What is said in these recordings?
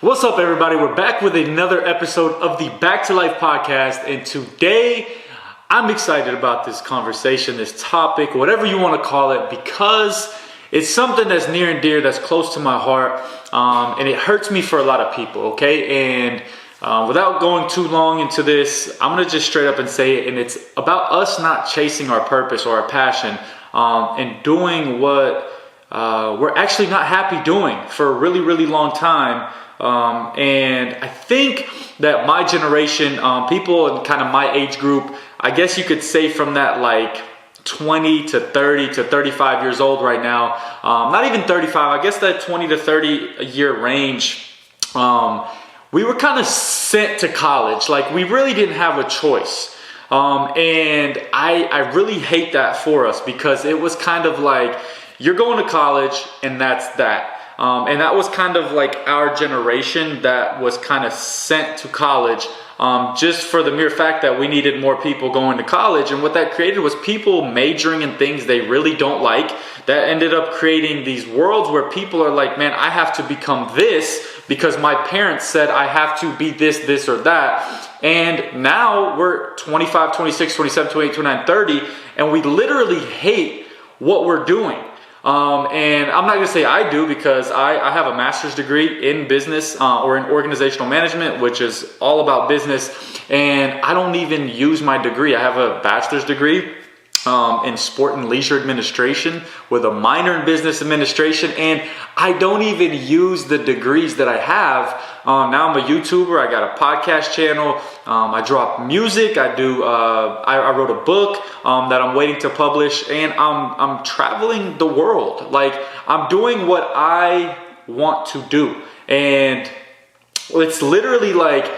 What's up, everybody? We're back with another episode of the Back to Life podcast, and today I'm excited about this conversation, this topic, whatever you want to call it, because it's something that's near and dear, that's close to my heart, and it hurts me for a lot of people, okay? And without going too long into this, I'm going to just straight up and say it, and it's about us not chasing our purpose or our passion and doing what we're actually not happy doing for a really, really long time. And I think that my generation, people in kind of my age group, I guess you could say from that like 20 to 30 to 35 years old right now, not even 35, I guess that 20 to 30 year range, we were kind of sent to college. Like we really didn't have a choice. And I really hate that for us because it was kind of like, you're going to college and that's that. And that was kind of like our generation that was kind of sent to college just for the mere fact that we needed more people going to college. And what that created was people majoring in things they really don't like. That ended up creating these worlds where people are like, man, I have to become this because my parents said I have to be this, or that. And now we're 25, 26, 27, 28, 29, 30, and we literally hate what we're doing. And I'm not going to say I do because I have a master's degree in business or in organizational management, which is all about business. And I don't even use my degree. I have a bachelor's degree in sport and leisure administration with a minor in business administration. And I don't even use the degrees that I have. Now I'm a YouTuber. I got a podcast channel. I drop music. I wrote a book that I'm waiting to publish, and I'm traveling the world. Like I'm doing what I want to do, and it's literally like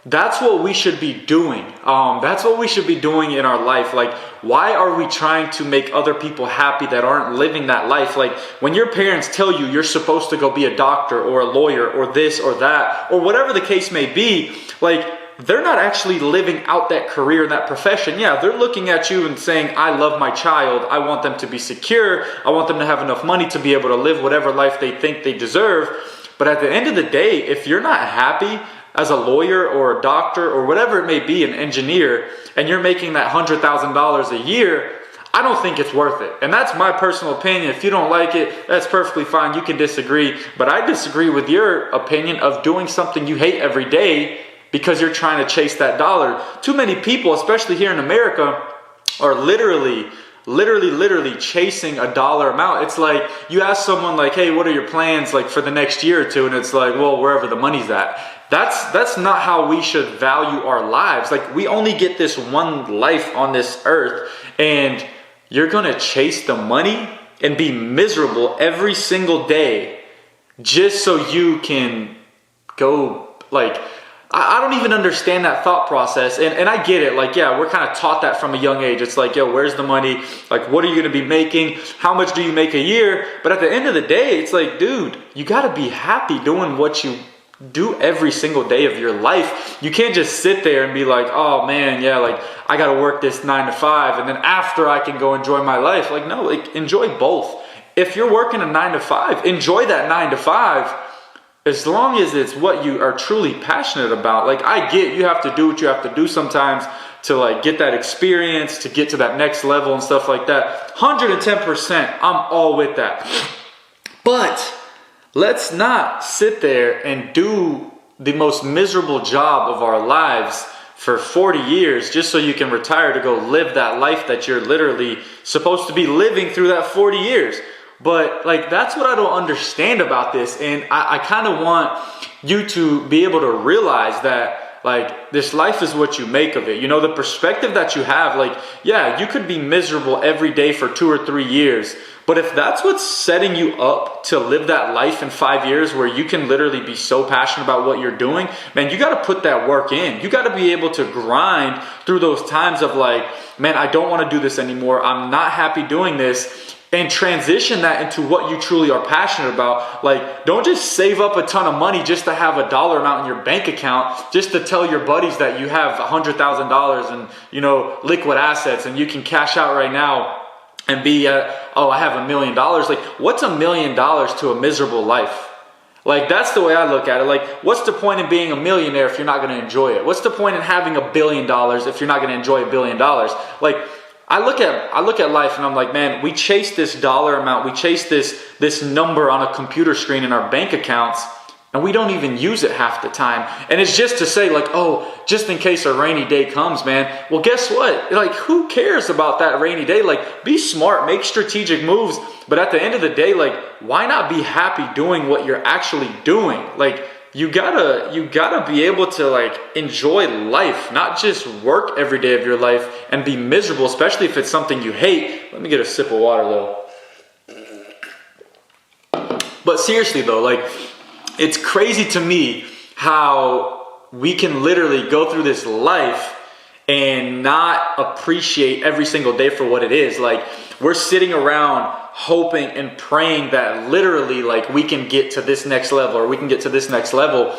that's what we should be doing. That's what we should be doing in our life. Like, why are we trying to make other people happy that aren't living that life? Like, when your parents tell you you're supposed to go be a doctor or a lawyer or this or that, or whatever the case may be, like, they're not actually living out that career, that profession. Yeah, they're looking at you and saying, I love my child. I want them to be secure. I want them to have enough money to be able to live whatever life they think they deserve. But at the end of the day, if you're not happy as a lawyer or a doctor or whatever it may be, an engineer, and you're making that $100,000 a year, I don't think it's worth it. And that's my personal opinion. If you don't like it, that's perfectly fine. You can disagree. But I disagree with your opinion of doing something you hate every day because you're trying to chase that dollar. Too many people, especially here in America, are literally chasing a dollar amount. It's like you ask someone like, hey, what are your plans like for the next year or two? And it's like, well, wherever the money's at. That's not how we should value our lives. Like we only get this one life on this earth, and you're going to chase the money and be miserable every single day just so you can go like, I don't even understand that thought process. And I get it. Like, yeah, we're kind of taught that from a young age. It's like, yo, where's the money? Like, what are you going to be making? How much do you make a year? But at the end of the day, it's like, dude, you got to be happy doing what you do every single day of your life. You can't just sit there and be like, oh man, yeah, like I got to work this 9 to 5. And then after I can go enjoy my life. Like, no, like enjoy both. If you're working a 9 to 5, enjoy that 9 to 5. As long as it's what you are truly passionate about. Like I get you have to do what you have to do sometimes to like get that experience, to get to that next level and stuff like that. 110%, I'm all with that. But let's not sit there and do the most miserable job of our lives for 40 years just so you can retire to go live that life that you're literally supposed to be living through that 40 years. But like, that's what I don't understand about this. And I kind of want you to be able to realize that like this life is what you make of it. You know, the perspective that you have, like, yeah, you could be miserable every day for 2 or 3 years. But if that's what's setting you up to live that life in 5 years where you can literally be so passionate about what you're doing, man, you got to put that work in. You got to be able to grind through those times of like, man, I don't want to do this anymore. I'm not happy doing this. And transition that into what you truly are passionate about. Like, don't just save up a ton of money just to have a dollar amount in your bank account, just to tell your buddies that you have $100,000 in, you know, liquid assets and you can cash out right now and be, oh, I have $1 million. Like, what's $1 million to a miserable life? Like, that's the way I look at it. Like, what's the point in being a millionaire if you're not going to enjoy it? What's the point in having $1 billion if you're not going to enjoy $1 billion? Like, I look at life and I'm like, man, we chase this dollar amount, we chase this number on a computer screen in our bank accounts, and we don't even use it half the time. And it's just to say, like, oh, just in case a rainy day comes, man. Well, guess what? Like, who cares about that rainy day? Like, be smart, make strategic moves. But at the end of the day, like, why not be happy doing what you're actually doing? Like, you gotta be able to, like, enjoy life, not just work every day of your life and be miserable, especially if it's something you hate. Let me get a sip of water though. But seriously though, like, it's crazy to me how we can literally go through this life and not appreciate every single day for what it is. Like, we're sitting around hoping and praying that literally, like, we can get to this next level or we can get to this next level,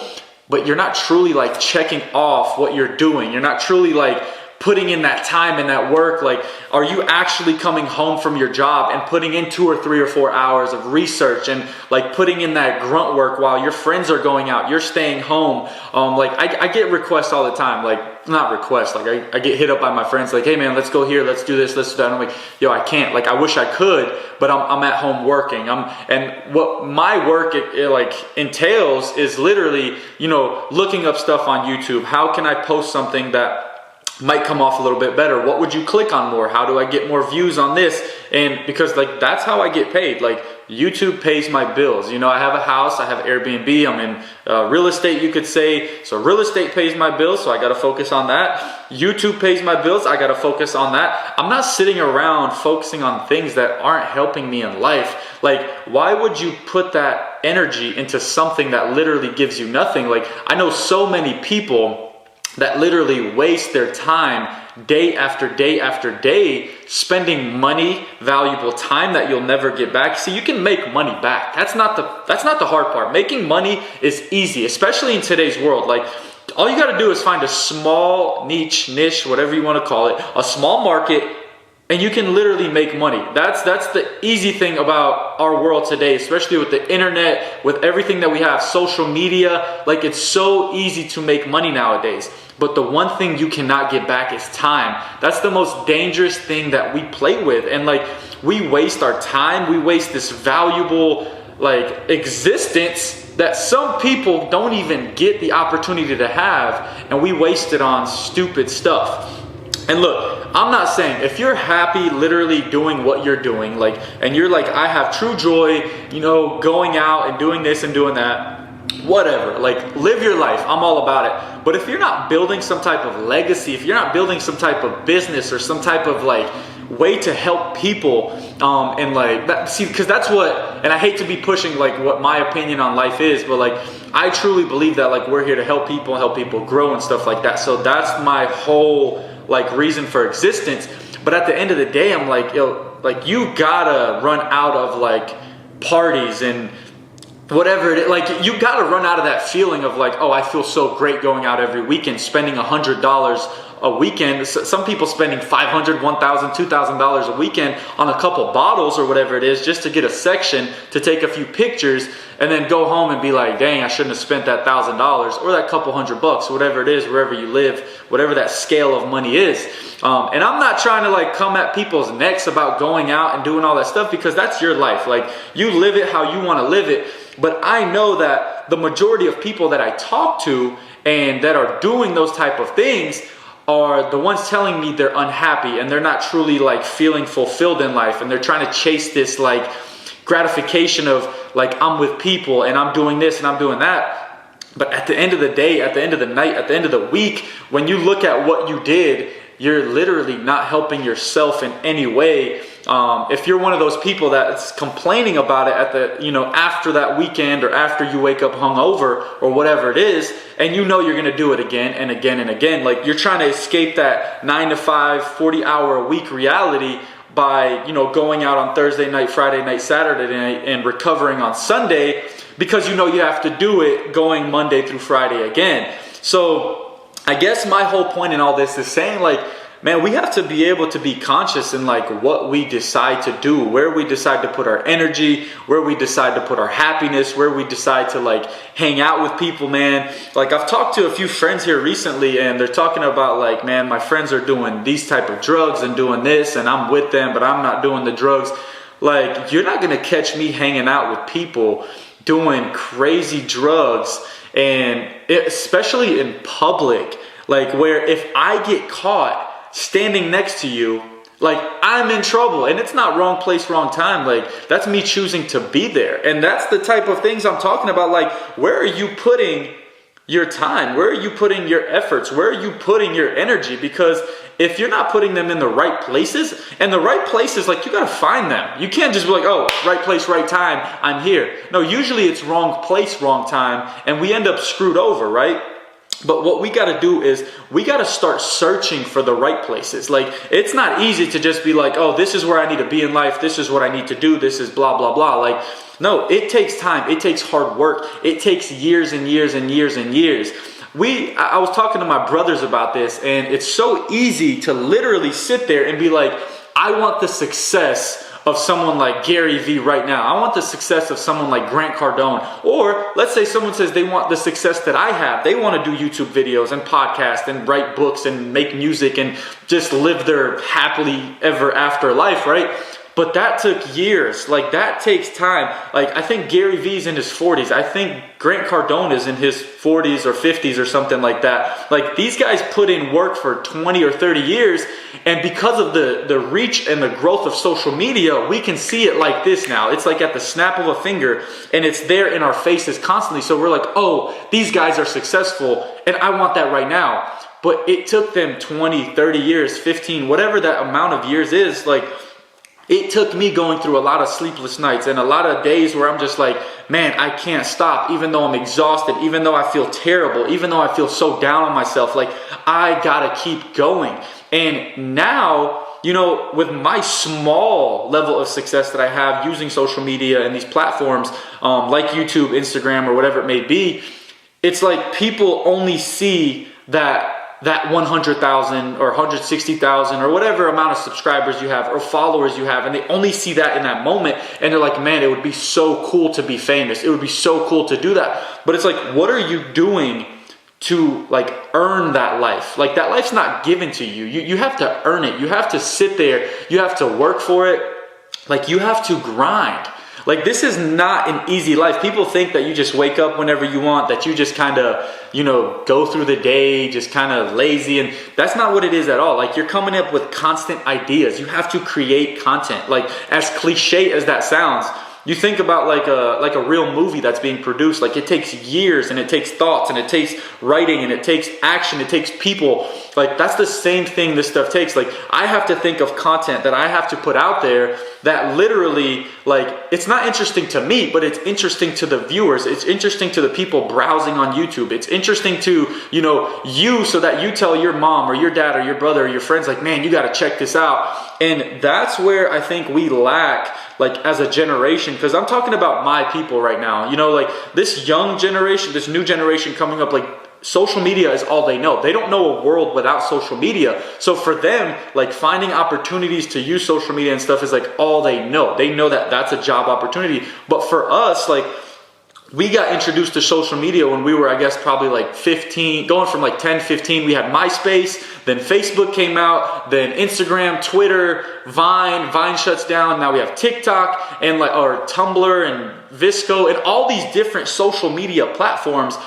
but you're not truly, like, checking off what you're doing. You're not truly, like, putting in that time and that work. Like, are you actually coming home from your job and putting in 2 or 3 or 4 hours of research and, like, putting in that grunt work while your friends are going out, you're staying home? Like, I get requests all the time, like, not requests, like, I get hit up by my friends, like, hey man, let's go here, let's do this, let's do that. And I'm like, yo, I can't. Like, I wish I could, but I'm at home working. And what my work it like entails is literally, you know, looking up stuff on YouTube. How can I post something that might come off a little bit better? What would you click on more? How do I get more views on this? And because, like, that's how I get paid. Like, YouTube pays my bills. You know, I have a house, I have Airbnb, I'm in real estate, you could say. So real estate pays my bills, so I got to focus on that. YouTube pays my bills, I got to focus on that. I'm not sitting around focusing on things that aren't helping me in life. Like, why would you put that energy into something that literally gives you nothing? Like, I know so many people that literally waste their time day after day after day spending money, valuable time that you'll never get back. See, you can make money back. That's not the hard part. Making money is easy, especially in today's world. Like, all you got to do is find a small niche, whatever you want to call it, a small market, and you can literally make money. That's the easy thing about our world today, especially with the internet, with everything that we have, social media. Like, it's so easy to make money nowadays. But the one thing you cannot get back is time. That's the most dangerous thing that we play with. And, like, we waste our time. We waste this valuable, like, existence that some people don't even get the opportunity to have. And we waste it on stupid stuff. And look, I'm not saying if you're happy literally doing what you're doing, like, and you're like, I have true joy, you know, going out and doing this and doing that, whatever, like, live your life. I'm all about it. But if you're not building some type of legacy, if you're not building some type of business or some type of, like, way to help people, and, like, that, see, because that's what, and I hate to be pushing, like, what my opinion on life is, but, like, I truly believe that, like, we're here to help people grow and stuff like that. So that's my whole, like, reason for existence. But at the end of the day, I'm like, yo, like, you gotta run out of, like, parties and whatever it is. Like, you gotta run out of that feeling of, like, oh, I feel so great going out every weekend, spending $100 a weekend. Some people spending $500, $1,000, $2,000 a weekend on a couple bottles or whatever it is, just to get a section to take a few pictures and then go home and be like, dang, I shouldn't have spent that $1,000 or that couple $100, whatever it is, wherever you live, whatever that scale of money is. And I'm not trying to, like, come at people's necks about going out and doing all that stuff, because that's your life. Like, you live it how you want to live it. But I know that the majority of people that I talk to and that are doing those type of things are the ones telling me they're unhappy and they're not truly, like, feeling fulfilled in life, and they're trying to chase this, like, gratification of, like, I'm with people and I'm doing this and I'm doing that. But at the end of the day, at the end of the night, at the end of the week, when you look at what you did, you're literally not helping yourself in any way. If you're one of those people that's complaining about it at the, you know, after that weekend or after you wake up hungover or whatever it is, and you know you're going to do it again and again and again, like, you're trying to escape that 9 to 5, 40-hour a week reality by, you know, going out on Thursday night, Friday night, Saturday night, and recovering on Sunday, because you know you have to do it going Monday through Friday again. So I guess my whole point in all this is saying, like, man, we have to be able to be conscious in like what we decide to do, where we decide to put our energy, where we decide to put our happiness, where we decide to like hang out with people, man. Like I've talked to a few friends here recently and they're talking about like, man, my friends are doing these type of drugs and doing this and I'm with them, but I'm not doing the drugs. Like, you're not going to catch me hanging out with people doing crazy drugs, and especially in public, like where if I get caught standing next to you, like I'm in trouble, and it's not wrong place, wrong time. Like that's me choosing to be there. And that's the type of things I'm talking about. Like, where are you putting your time? Where are you putting your efforts? Where are you putting your energy? Because if you're not putting them in the right places, and the right places, like you got to find them. You can't just be like, oh, right place, right time, I'm here. No, usually it's wrong place, wrong time, and we end up screwed over, right? But what we got to do is we got to start searching for the right places. Like, it's not easy to just be like, oh, this is where I need to be in life. This is what I need to do. This is blah, blah, blah. Like, no, it takes time. It takes hard work. It takes years and years and years and years. I was talking to my brothers about this, and it's so easy to literally sit there and be like, I want the success of someone like Gary Vee right now. I want the success of someone like Grant Cardone. Or let's say someone says they want the success that I have. They want to do YouTube videos and podcasts and write books and make music and just live their happily ever after life, right? But that took years. Like, that takes time. Like, I think Gary Vee's in his 40s. I think Grant Cardone is in his 40s or 50s or something like that. Like, these guys put in work for 20 or 30 years. And because of the reach and the growth of social media, we can see it like this now. It's like at the snap of a finger, and it's there in our faces constantly. So we're like, oh, these guys are successful, and I want that right now. But it took them 20, 30 years, 15, whatever that amount of years is. Like, it took me going through a lot of sleepless nights and a lot of days where I'm just like, man, I can't stop, even though I'm exhausted, even though I feel terrible, even though I feel so down on myself. Like, I gotta keep going. And now, you know, with my small level of success that I have using social media and these platforms like YouTube, Instagram, or whatever it may be, it's like people only see that 100,000 or 160,000 or whatever amount of subscribers you have or followers you have, and they only see that in that moment, and they're like, man, it would be so cool to be famous. It would be so cool to do that. But it's like, what are you doing to like earn that life? Like, that life's not given to you. You have to earn it. You have to sit there. You have to work for it. Like, you have to grind. Like, this is not an easy life. People think that you just wake up whenever you want, that you just kind of, you know, go through the day, just kind of lazy. And that's not what it is at all. Like, you're coming up with constant ideas. You have to create content. Like, as cliche as that sounds, you think about like a real movie that's being produced. Like, it takes years, and it takes thoughts, and it takes writing, and it takes action, it takes people. Like, that's the same thing this stuff takes. Like, I have to think of content that I have to put out there that literally, like, it's not interesting to me, but it's interesting to the viewers. It's interesting to the people browsing on YouTube. It's interesting to, you know, you, so that you tell your mom or your dad or your brother or your friends, like, man, you got to check this out. And that's where I think we lack, like, as a generation, because I'm talking about my people right now. You know, like, this young generation, this new generation coming up, like, social media is all they know. They don't know a world without social media. So for them, like, finding opportunities to use social media and stuff is like all they know. They know that that's a job opportunity. But for us, like, we got introduced to social media when we were, I guess, probably like 15, going from like 10, 15. We had MySpace, then Facebook came out, then Instagram, Twitter, Vine shuts down. Now we have TikTok and like, or Tumblr and Visco, and all these different social media platforms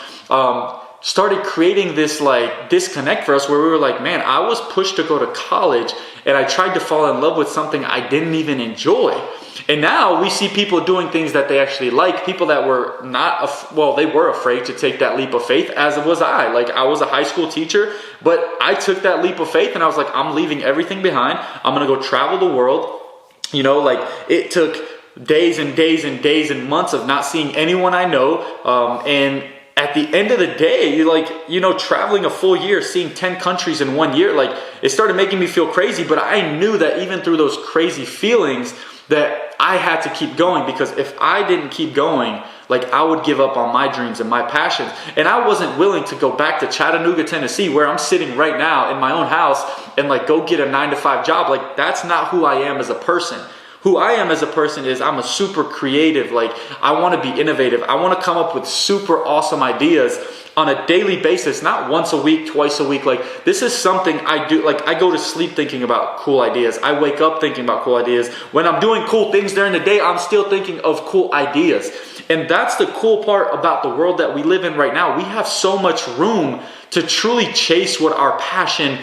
started creating this like disconnect for us, where we were like, man, I was pushed to go to college and I tried to fall in love with something I didn't even enjoy. And now we see people doing things that they actually like, people that were they were afraid to take that leap of faith, as was I. Like, I was a high school teacher, but I took that leap of faith and I was like, I'm leaving everything behind. I'm going to go travel the world. You know, like, it took days and days and days and months of not seeing anyone I know. And at the end of the day, like, you know, traveling a full year, seeing 10 countries in 1 year, like, it started making me feel crazy. But I knew that even through those crazy feelings, that I had to keep going, because if I didn't keep going, like I would give up on my dreams and my passions. And I wasn't willing to go back to Chattanooga, Tennessee, where I'm sitting right now in my own house and like go get a 9-to-5 job. Like that's not who I am as a person. Who I am as a person is I'm a super creative. Like I want to be innovative. I want to come up with super awesome ideas on a daily basis, not once a week, twice a week. Like this is something I do. Like I go to sleep thinking about cool ideas. I wake up thinking about cool ideas. When I'm doing cool things during the day, I'm still thinking of cool ideas. And that's the cool part about the world that we live in right now. We have so much room to truly chase what our passion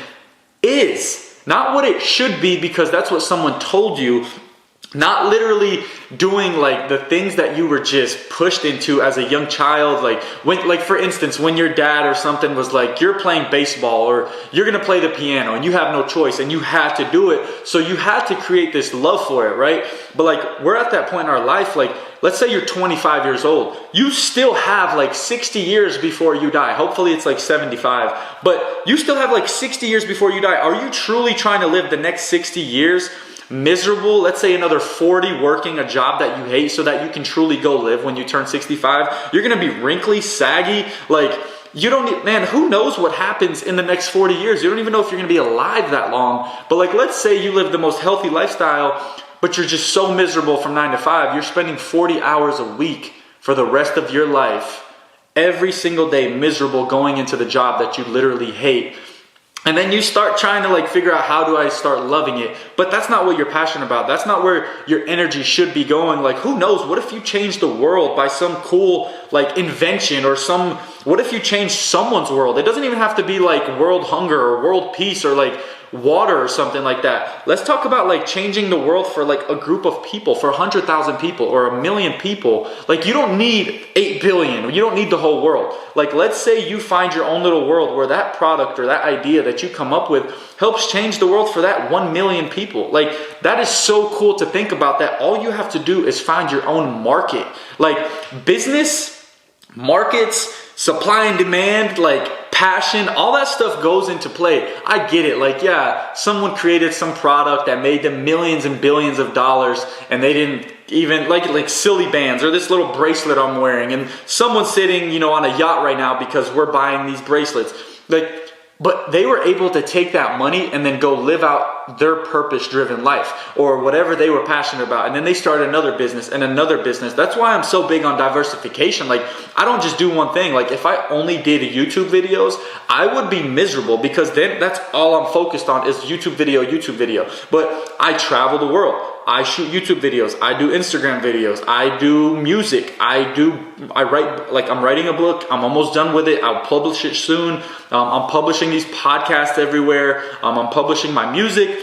is, not what it should be because that's what someone told you. Not literally doing like the things that you were just pushed into as a young child. Like when, like for instance, when your dad or something was like, you're playing baseball or you're going to play the piano and you have no choice and you had to do it. So you had to create this love for it, right? But like we're at that point in our life, like let's say you're 25 years old. You still have like 60 years before you die. Hopefully it's like 75, but you still have like 60 years before you die. Are you truly trying to live the next 60 years miserable? Let's say another 40 working a job that you hate so that you can truly go live when you turn 65. You're going to be wrinkly, saggy. Like you don't need, man, who knows what happens in the next 40 years? You don't even know if you're going to be alive that long. But like, let's say you live the most healthy lifestyle, but you're just so miserable from 9 to 5. You're spending 40 hours a week for the rest of your life, every single day miserable going into the job that you literally hate. And then you start trying to like figure out how do I start loving it? But that's not what you're passionate about. That's not where your energy should be going. Like who knows? What if you change the world by some cool like invention or what if you change someone's world? It doesn't even have to be like world hunger or world peace or like water or something like that. Let's talk about like changing the world for like a group of people, for 100,000 people or 1 million people. Like you don't need 8 billion. You don't need the whole world. Like let's say you find your own little world where that product or that idea that you come up with helps change the world for that 1 million people. Like that is so cool to think about, that all you have to do is find your own market. Like business, markets, supply and demand, like passion, all that stuff goes into play. I get it. Like, yeah, someone created some product that made them millions and billions of dollars and they didn't even like silly bands or this little bracelet I'm wearing, and someone's sitting, on a yacht right now because we're buying these bracelets. Like, but they were able to take that money and then go live out their purpose-driven life or whatever they were passionate about. And then they started another business and another business. That's why I'm so big on diversification. Like, I don't just do one thing. Like, if I only did YouTube videos, I would be miserable because then that's all I'm focused on is YouTube video. But I travel the world. I shoot YouTube videos. I do Instagram videos. I do music. I write, like I'm writing a book. I'm almost done with it. I'll publish it soon. I'm publishing these podcasts everywhere. I'm publishing my music.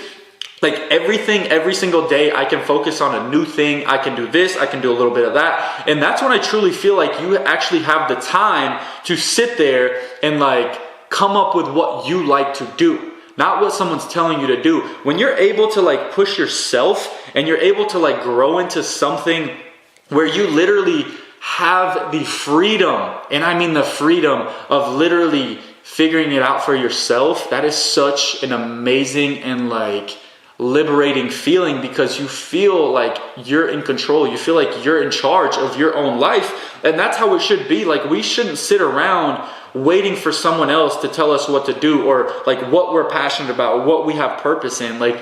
Like everything, every single day I can focus on a new thing. I can do this. I can do a little bit of that. And that's when I truly feel like you actually have the time to sit there and like come up with what you like to do. Not what someone's telling you to do. When you're able to like push yourself and you're able to like grow into something where you literally have the freedom, and I mean the freedom of literally figuring it out for yourself, that is such an amazing and like liberating feeling, because you feel like you're in control. You feel like you're in charge of your own life. And that's how it should be. Like, we shouldn't sit around waiting for someone else to tell us what to do or like what we're passionate about, what we have purpose in. Like,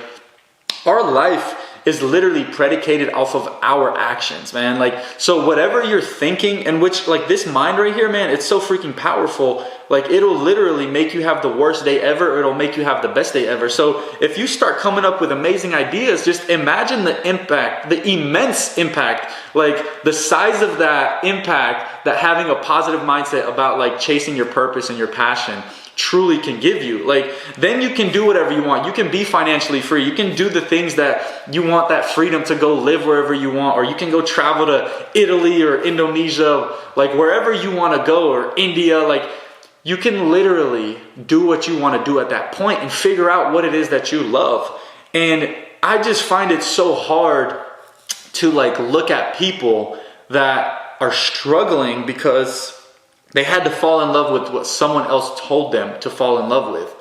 our life is literally predicated off of our actions, man. Like, so whatever you're thinking, and which like this mind right here, man, it's so freaking powerful. Like, it'll literally make you have the worst day ever, or it'll make you have the best day ever. So if you start coming up with amazing ideas, just imagine the impact, the immense impact, like the size of that impact that having a positive mindset about like chasing your purpose and your passion truly can give you. Like, then you can do whatever you want. You can be financially free. You can do the things that you want, that freedom to go live wherever you want, or you can go travel to Italy or Indonesia, like wherever you want to go, or India. Like, you can literally do what you want to do at that point and figure out what it is that you love. And I just find it so hard to like look at people that are struggling because they had to fall in love with what someone else told them to fall in love with.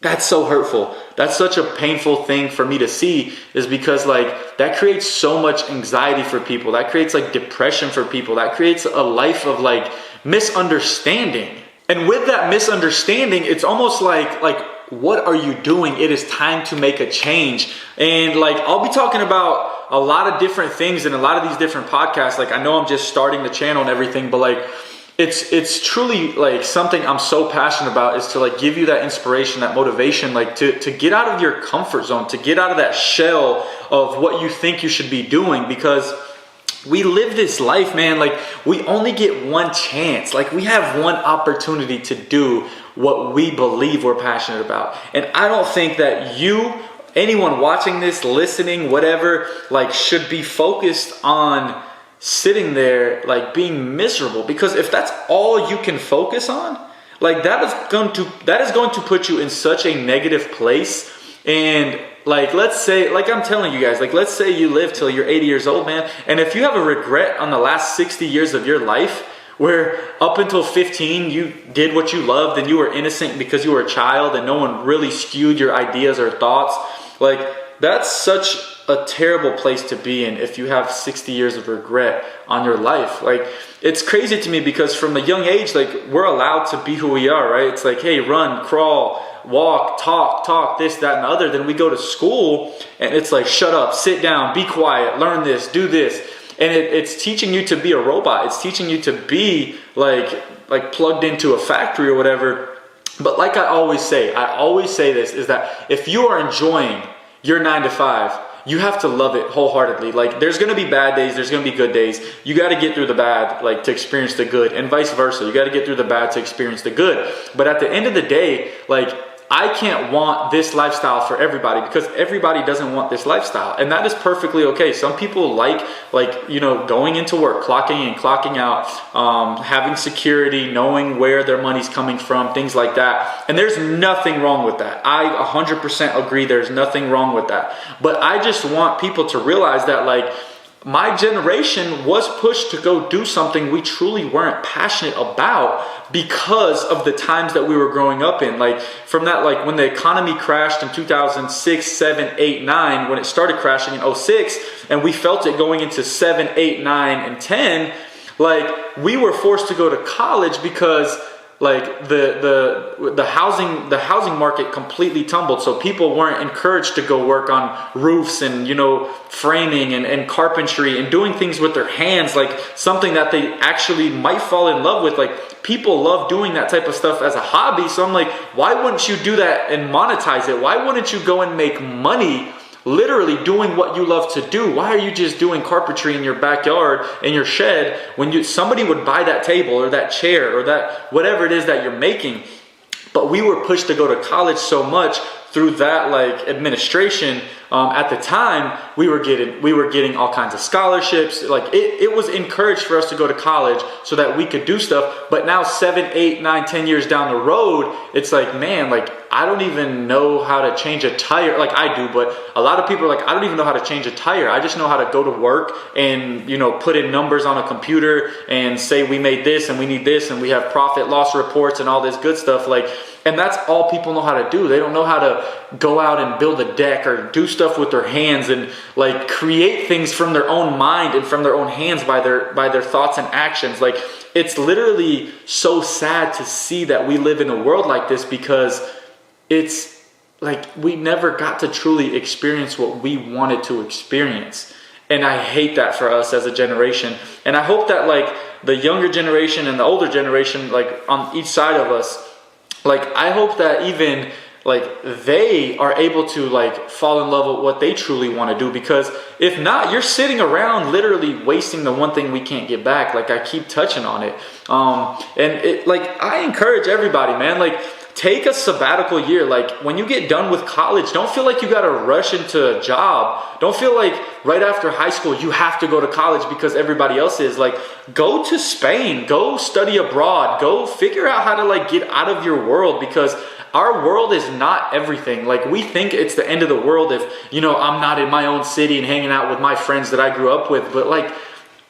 That's so hurtful. That's such a painful thing for me to see, is because like that creates so much anxiety for people. That creates like depression for people. That creates a life of like misunderstanding. And with that misunderstanding, it's almost like what are you doing? It is time to make a change. And like I'll be talking about a lot of different things in a lot of these different podcasts. Like I know I'm just starting the channel and everything, but like it's truly like something I'm so passionate about, is to like give you that inspiration, that motivation, like to get out of your comfort zone, to get out of that shell of what you think you should be doing, because we live this life, man. Like we only get one chance. Like we have one opportunity to do what we believe we're passionate about. And I don't think that anyone watching this, listening, whatever, like should be focused on sitting there like being miserable, because if that's all you can focus on, like that is going to put you in such a negative place. And like let's say, like I'm telling you guys, like let's say you live till you're 80 years old, man, and if you have a regret on the last 60 years of your life, where up until 15 you did what you loved and you were innocent because you were a child and no one really skewed your ideas or thoughts, like that's such a terrible place to be in if you have 60 years of regret on your life. Like it's crazy to me, because from a young age, like we're allowed to be who we are, right? It's like, hey, run, crawl, walk, talk, this, that, and the other. Then we go to school and it's like, shut up, sit down, be quiet, learn this, do this. And it's teaching you to be a robot. It's teaching you to be like plugged into a factory or whatever. But like I always say this, is that if you are enjoying your 9 to 5, you have to love it wholeheartedly. Like there's going to be bad days, there's going to be good days. You got to get through the bad, like to experience the good, and vice versa. You got to get through the bad to experience the good. But at the end of the day, like I can't want this lifestyle for everybody, because everybody doesn't want this lifestyle, and that is perfectly okay. Some people like going into work, clocking in, clocking out, having security, knowing where their money's coming from, things like that. And there's nothing wrong with that. I 100% agree. There's nothing wrong with that. But I just want people to realize that like my generation was pushed to go do something we truly weren't passionate about because of the times that we were growing up in. Like from that, like when the economy crashed in 2006, 7, 8, 9, when it started crashing in 06, and we felt it going into 7, 8, 9, and 10, like we were forced to go to college because like the housing market completely tumbled, so people weren't encouraged to go work on roofs and framing and carpentry and doing things with their hands, like something that they actually might fall in love with. Like people love doing that type of stuff as a hobby. So I'm like, why wouldn't you do that and monetize it? Why wouldn't you go and make money literally doing what you love to do? Why are you just doing carpentry in your backyard, in your shed, when somebody would buy that table or that chair or that whatever it is that you're making? But we were pushed to go to college so much through that like administration. At the time, we were getting all kinds of scholarships. Like it was encouraged for us to go to college so that we could do stuff. But now 7, 8, 9, 10 years down the road, it's like, man, like I don't even know how to change a tire. Like I do, but a lot of people are like, I don't even know how to change a tire. I just know how to go to work and put in numbers on a computer and say we made this and we need this and we have profit loss reports and all this good stuff. Like, and that's all people know how to do. They don't know how to go out and build a deck or do stuff with their hands and like create things from their own mind and from their own hands by their thoughts and actions. Like it's literally so sad to see that we live in a world like this, because it's like we never got to truly experience what we wanted to experience. And I hate that for us as a generation. And I hope that like the younger generation and the older generation, like on each side of us, like I hope that even like they are able to like fall in love with what they truly want to do. Because if not, you're sitting around literally wasting the one thing we can't get back. Like I keep touching on it. And it, like I encourage everybody, man, like take a sabbatical year. Like when you get done with college, don't feel like you got to rush into a job. Don't feel like right after high school you have to go to college because everybody else is. Like go to Spain, go study abroad, go figure out how to like get out of your world, because our world is not everything. Like we think it's the end of the world if, I'm not in my own city and hanging out with my friends that I grew up with. But like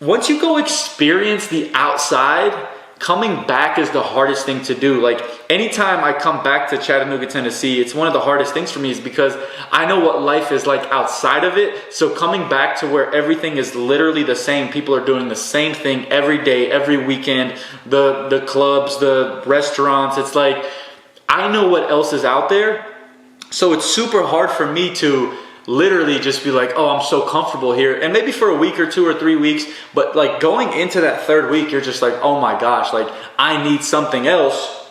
once you go experience the outside, coming back is the hardest thing to do. Like anytime I come back to Chattanooga, Tennessee, it's one of the hardest things for me is because I know what life is like outside of it. So coming back to where everything is literally the same, people are doing the same thing every day, every weekend, the clubs, the restaurants, it's like, I know what else is out there. So it's super hard for me to literally just be like, oh, I'm so comfortable here. And maybe for a week or 2 or 3 weeks, but like going into that third week, you're just like, oh my gosh, like I need something else.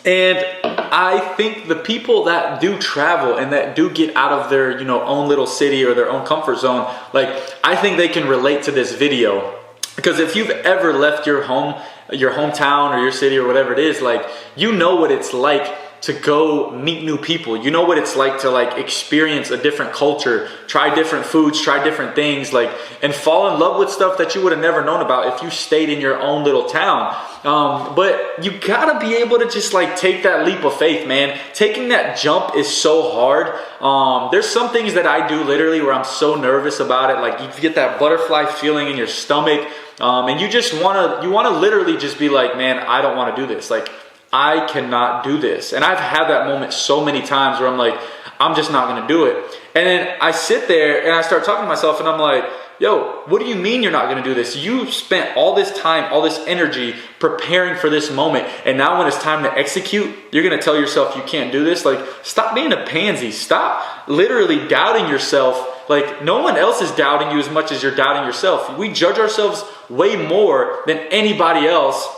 And I think the people that do travel and that do get out of their, own little city or their own comfort zone, like I think they can relate to this video. Because if you've ever left your hometown or your city or whatever it is, like, you know what it's like to go meet new people. You know what it's like to like experience a different culture, try different foods, try different things, like, and fall in love with stuff that you would have never known about if you stayed in your own little town. But you gotta be able to just like take that leap of faith, man. Taking that jump is so hard. There's some things that I do literally where I'm so nervous about it. Like you get that butterfly feeling in your stomach. And you just wanna literally just be like, man, I don't wanna do this. Like, I cannot do this. And I've had that moment so many times where I'm like, I'm just not going to do it. And then I sit there and I start talking to myself and I'm like, yo, what do you mean you're not going to do this? You spent all this time, all this energy preparing for this moment. And now when it's time to execute, you're going to tell yourself you can't do this. Like, stop being a pansy. Stop literally doubting yourself. Like, no one else is doubting you as much as you're doubting yourself. We judge ourselves way more than anybody else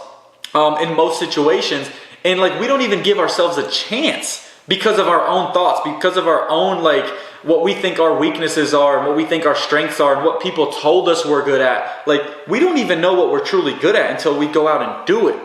in most situations. And like, we don't even give ourselves a chance because of our own thoughts, because of our own, like, what we think our weaknesses are and what we think our strengths are and what people told us we're good at. Like, we don't even know what we're truly good at until we go out and do it.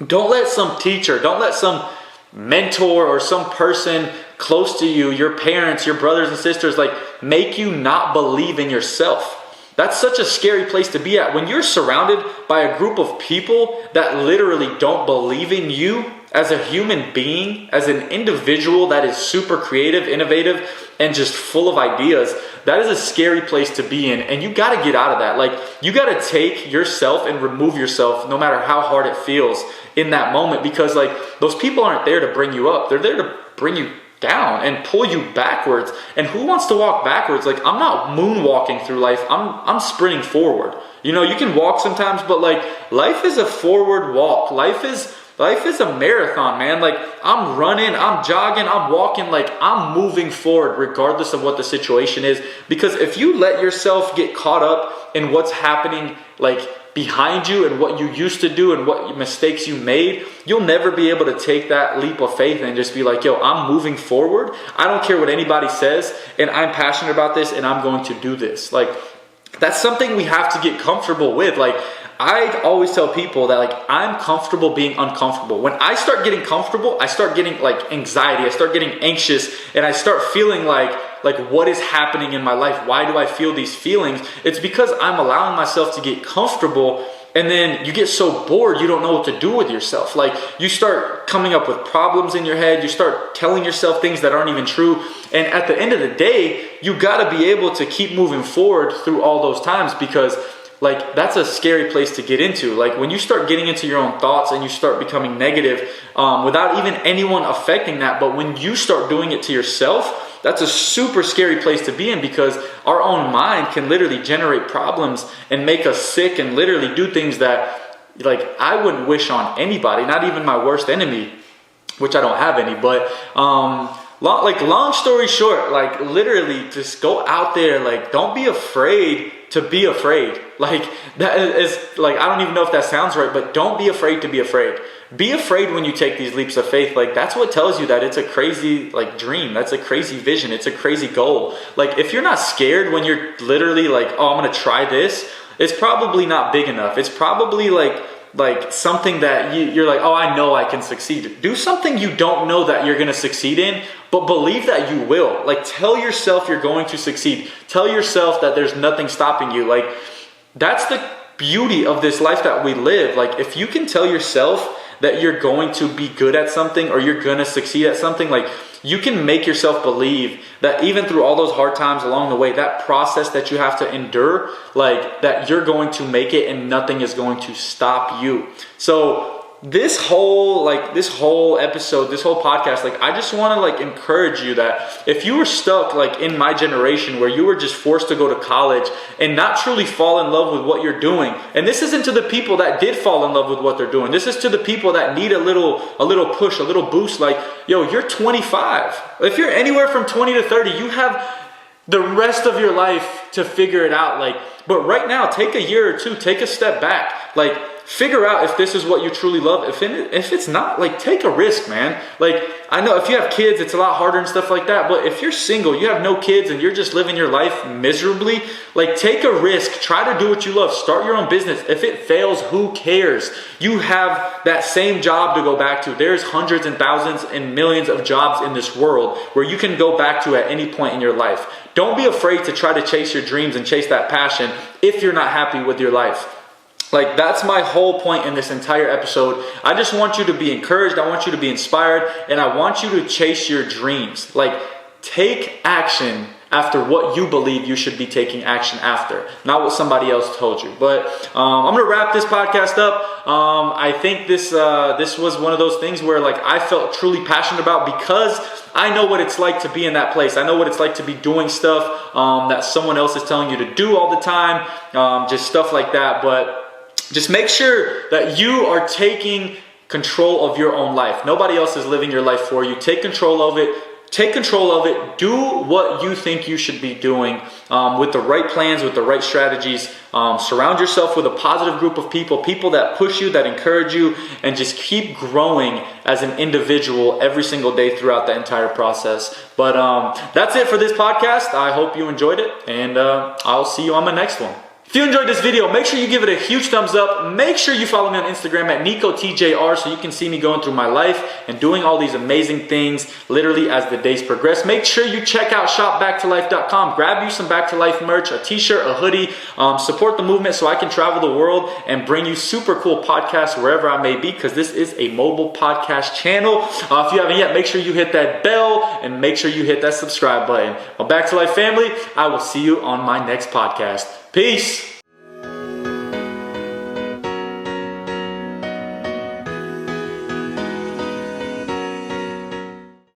Don't let some teacher, don't let some mentor or some person close to you, your parents, your brothers and sisters, like, make you not believe in yourself. That's such a scary place to be at. When you're surrounded by a group of people that literally don't believe in you as a human being, as an individual that is super creative, innovative, and just full of ideas, that is a scary place to be in. And you got to get out of that. Like, you got to take yourself and remove yourself no matter how hard it feels in that moment, because like, those people aren't there to bring you up. They're there to bring you down and pull you backwards. And who wants to walk backwards? Like, I'm not moonwalking through life. I'm sprinting forward. You can walk sometimes, but like, life is a forward walk. Life is a marathon, man. Like, I'm running, I'm jogging, I'm walking, like, I'm moving forward regardless of what the situation is. Because if you let yourself get caught up in what's happening, like, behind you and what you used to do and what mistakes you made, you'll never be able to take that leap of faith and just be like, yo, I'm moving forward. I don't care what anybody says, and I'm passionate about this, and I'm going to do this. Like, that's something we have to get comfortable with. Like, I always tell people that, like, I'm comfortable being uncomfortable. When I start getting comfortable, I start getting like anxiety, I start getting anxious, and I start feeling like what is happening in my life? Why do I feel these feelings? It's because I'm allowing myself to get comfortable, and then you get so bored you don't know what to do with yourself. Like, you start coming up with problems in your head, you start telling yourself things that aren't even true, and at the end of the day, you got to be able to keep moving forward through all those times, because like, that's a scary place to get into. Like, when you start getting into your own thoughts and you start becoming negative without even anyone affecting that, but when you start doing it to yourself, that's a super scary place to be in, because our own mind can literally generate problems and make us sick and literally do things that, like, I wouldn't wish on anybody, not even my worst enemy, which I don't have any. But long story short, like, literally just go out there. Like, don't be afraid to be afraid. Like, that is, like, I don't even know if that sounds right, but don't be afraid to be afraid. Be afraid when you take these leaps of faith. Like, that's what tells you that it's a crazy, like, dream. That's a crazy vision. It's a crazy goal. Like, if you're not scared when you're literally like, oh, I'm going to try this, it's probably not big enough. It's probably like something that you're like, oh, I know I can succeed. Do something you don't know that you're going to succeed in, but believe that you will. Like, tell yourself you're going to succeed. Tell yourself that there's nothing stopping you. Like, that's the beauty of this life that we live. Like, if you can tell yourself that you're going to be good at something or you're going to succeed at something, like, you can make yourself believe that even through all those hard times along the way, that process that you have to endure, like that you're going to make it and nothing is going to stop you. So this whole episode, this whole podcast, like I just want to like encourage you that if you were stuck like in my generation where you were just forced to go to college and not truly fall in love with what you're doing, and this isn't to the people that did fall in love with what they're doing, this is to the people that need a little push, a little boost, like, yo, you're 25. If you're anywhere from 20 to 30, you have the rest of your life to figure it out. Like, but right now, take a year or two, take a step back, like figure out if this is what you truly love. If it's not, like, take a risk, man. Like, I know if you have kids, it's a lot harder and stuff like that. But if you're single, you have no kids, and you're just living your life miserably, like, take a risk. Try to do what you love. Start your own business. If it fails, who cares? You have that same job to go back to. There's hundreds and thousands and millions of jobs in this world where you can go back to at any point in your life. Don't be afraid to try to chase your dreams and chase that passion if you're not happy with your life. Like, that's my whole point in this entire episode. I just want you to be encouraged. I want you to be inspired. And I want you to chase your dreams. Like, take action after what you believe you should be taking action after, not what somebody else told you. But I'm going to wrap this podcast up. I think this was one of those things where, like, I felt truly passionate about because I know what it's like to be in that place. I know what it's like to be doing stuff that someone else is telling you to do all the time, just stuff like that. But just make sure that you are taking control of your own life. Nobody else is living your life for you. Take control of it. Take control of it. Do what you think you should be doing with the right plans, with the right strategies. Surround yourself with a positive group of people that push you, that encourage you, and just keep growing as an individual every single day throughout the entire process. But that's it for this podcast. I hope you enjoyed it, and I'll see you on my next one. If you enjoyed this video, make sure you give it a huge thumbs up. Make sure you follow me on Instagram at NicoTJR so you can see me going through my life and doing all these amazing things literally as the days progress. Make sure you check out shopbacktolife.com. Grab you some Back to Life merch, a t-shirt, a hoodie. Support the movement so I can travel the world and bring you super cool podcasts wherever I may be, because this is a mobile podcast channel. If you haven't yet, make sure you hit that bell and make sure you hit that subscribe button. Well, Back to Life family, I will see you on my next podcast. Peace.